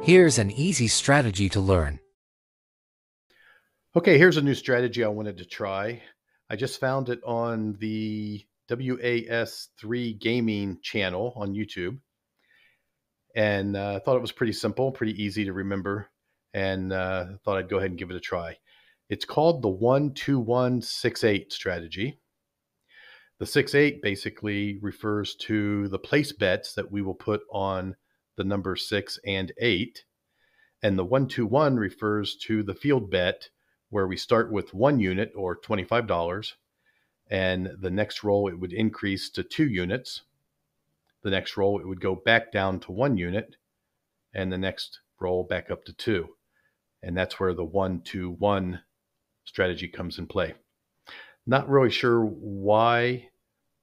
Here's an easy strategy to learn. Okay, here's a new strategy I wanted to try. I just found it on the WASIII Gaming channel on YouTube, and I thought it was pretty simple, pretty easy to remember, and thought I'd go ahead and give it a try. It's called the 1-2-1-6-8 strategy. The 6-8 basically refers to the place bets that we will put on the numbers 6 and 8. And the 1-2-1 refers to the field bet where we start with 1 unit or $25. And the next roll, it would increase to 2 units. The next roll, it would go back down to 1 unit. And the next roll back up to 2. And that's where the 1-2-1 strategy comes in play. Not really sure why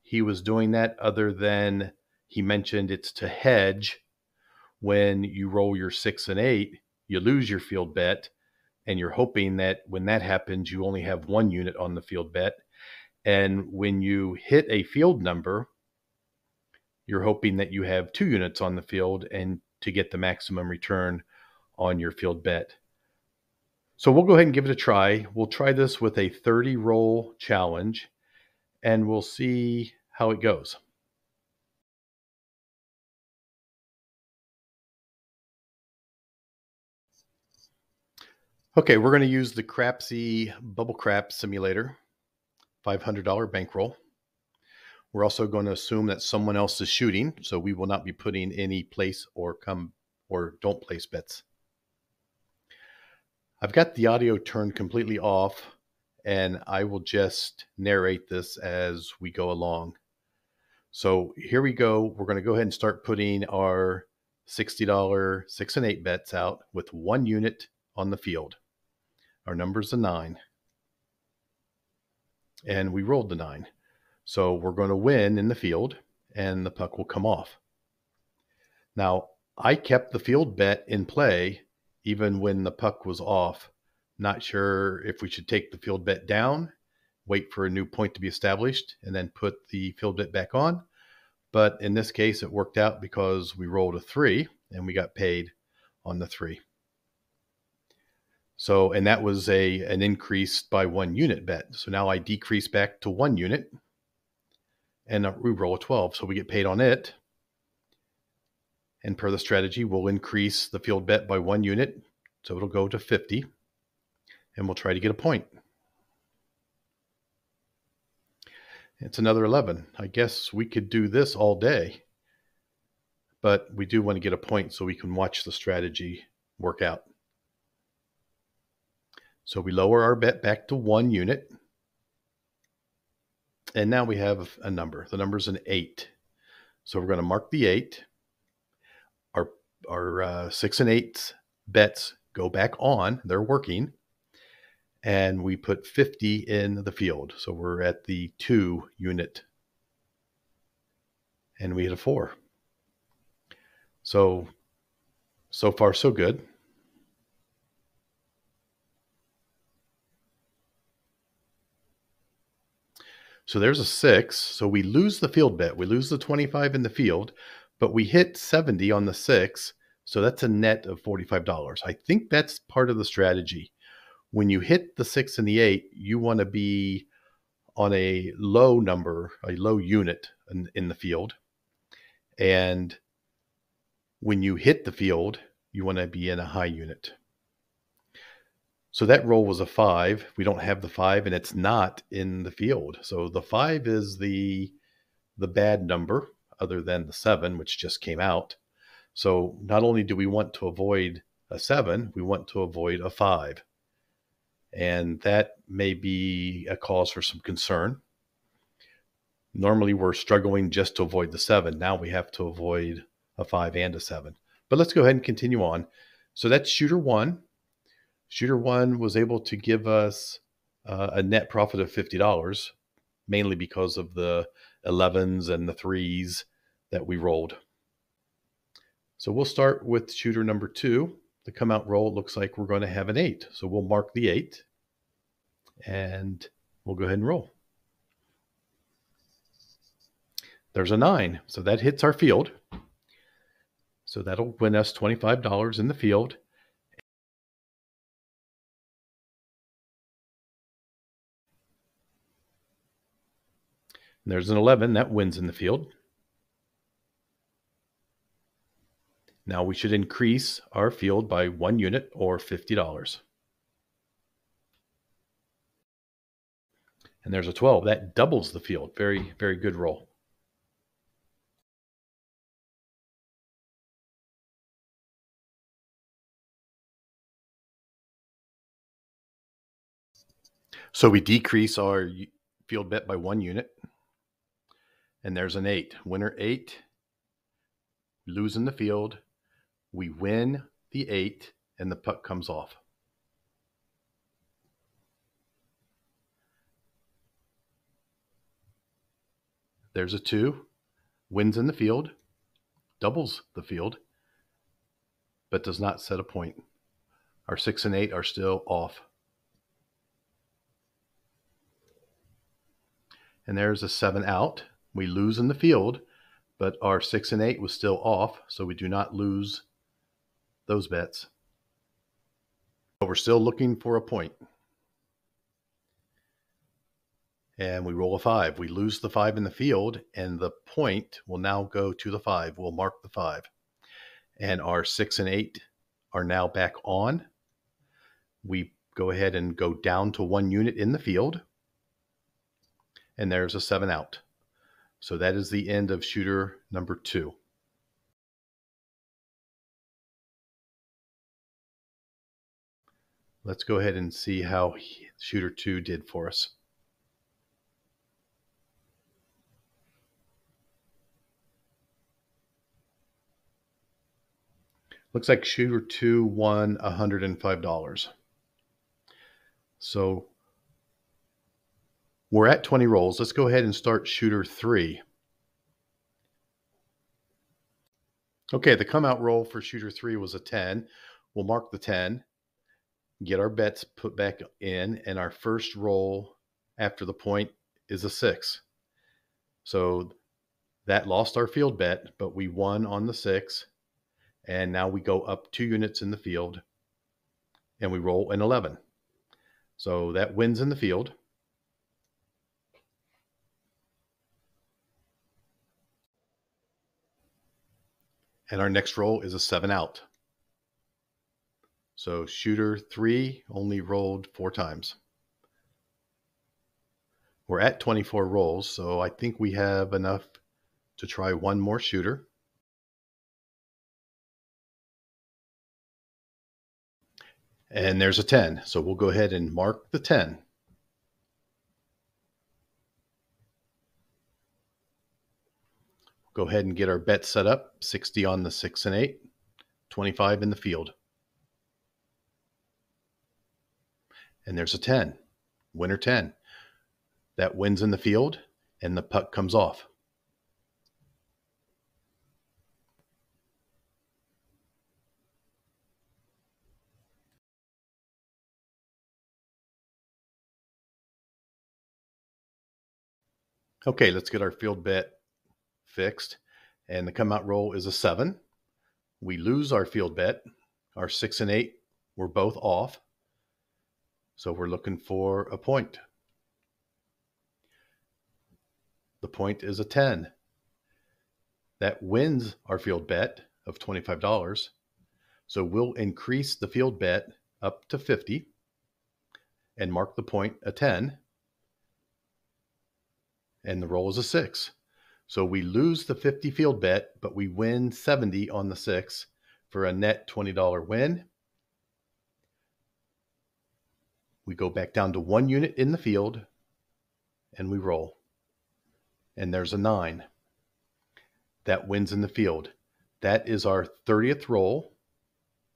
he was doing that, other than he mentioned it's to hedge. When you roll your 6 and 8, you lose your field bet, and you're hoping that when that happens, you only have 1 unit on the field bet. And when you hit a field number, you're hoping that you have 2 units on the field and to get the maximum return on your field bet. So we'll go ahead and give it a try. We'll try this with a 30 roll challenge, and we'll see how it goes. Okay, we're going to use the Crapsee Bubble Craps simulator, $500 bankroll. We're also going to assume that someone else is shooting, so we will not be putting any place or don't place bets. I've got the audio turned completely off, and I will just narrate this as we go along. So here we go. We're going to go ahead and start putting our $60 6 and 8 bets out with 1 unit on the field. Our number's a 9. And we rolled the 9. So we're going to win in the field, and the puck will come off. Now, I kept the field bet in play even when the puck was off. Not sure if we should take the field bet down, wait for a new point to be established, and then put the field bet back on. But in this case, it worked out because we rolled a 3, and we got paid on the 3. So, and that was an increase by 1 unit bet. So now I decrease back to 1 unit, and we roll a 12. So we get paid on it. And per the strategy, we'll increase the field bet by 1 unit. So it'll go to 50, and we'll try to get a point. It's another 11. I guess we could do this all day, but we do want to get a point so we can watch the strategy work out. So we lower our bet back to 1 unit. And now we have a number. The number's an 8. So we're going to mark the 8. Our 6 and 8 bets go back on. They're working. And we put 50 in the field. So we're at the 2 unit. And we hit a 4. So far, so good. So there's a 6. So we lose the field bet. We lose the 25 in the field, but we hit 70 on the 6. So that's a net of $45. I think that's part of the strategy. When you hit the 6 and the 8, you want to be on a low number, a low unit in the field. And when you hit the field, you want to be in a high unit. So that roll was a 5. We don't have the 5, and it's not in the field. So the 5 is the bad number, other than the 7, which just came out. So not only do we want to avoid a 7, we want to avoid a 5. And that may be a cause for some concern. Normally we're struggling just to avoid the 7. Now we have to avoid a 5 and a 7. But let's go ahead and continue on. So that's shooter 1. Shooter 1 was able to give us a net profit of $50, mainly because of the 11s and the 3s that we rolled. So we'll start with shooter number 2. The come out roll looks like we're going to have an 8. So we'll mark the 8, and we'll go ahead and roll. There's a 9. So that hits our field. So that'll win us $25 in the field. And there's an 11 that wins in the field. Now we should increase our field by 1 unit or $50. And there's a 12 that doubles the field. Very, very good roll. So we decrease our field bet by 1 unit. And there's an 8. Winner 8. Losing the field. We win the 8 and the puck comes off. There's a 2. Wins in the field. Doubles the field. But does not set a point. Our 6 and 8 are still off. And there's a 7 out. We lose in the field, but our 6 and 8 was still off, so we do not lose those bets. But we're still looking for a point. And we roll a 5. We lose the 5 in the field, and the point will now go to the 5. We'll mark the 5. And our 6 and 8 are now back on. We go ahead and go down to 1 unit in the field. And there's a 7 out. So that is the end of shooter number 2. Let's go ahead and see how shooter 2 did for us. Looks like shooter 2 won $105. So we're at 20 rolls. Let's go ahead and start shooter 3. Okay, the come out roll for shooter 3 was a 10. We'll mark the 10, get our bets put back in, and our first roll after the point is a 6. So that lost our field bet, but we won on the 6. And now we go up 2 units in the field and we roll an 11. So that wins in the field. And our next roll is a 7 out. So shooter 3 only rolled 4 times. We're at 24 rolls, so I think we have enough to try one more shooter. And there's a 10, so we'll go ahead and mark the 10. Go ahead and get our bet set up. 60 on the 6 and 8, 25 in the field. And there's a 10, winner 10. That wins in the field and the puck comes off. Okay, let's get our field bet fixed. And the come out roll is a 7. We lose our field bet. Our 6 and 8 were both off. So we're looking for a point. The point is a 10. That wins our field bet of $25. So we'll increase the field bet up to 50 and mark the point a 10. And the roll is a 6. So we lose the 50 field bet, but we win 70 on the 6 for a net $20 win. We go back down to 1 unit in the field and we roll. And there's a 9. That wins in the field. That is our 30th roll.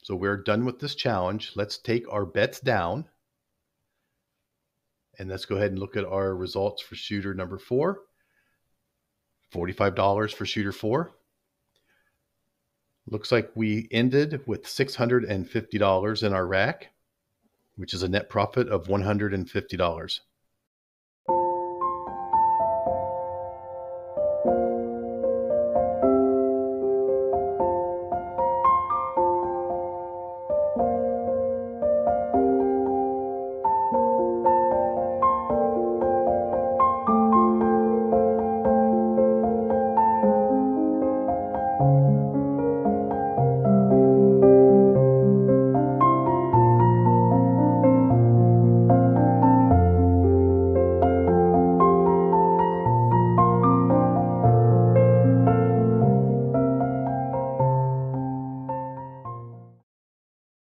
So we're done with this challenge. Let's take our bets down. And let's go ahead and look at our results for shooter number 4. $45 for shooter 4. Looks like we ended with $650 in our rack, which is a net profit of $150.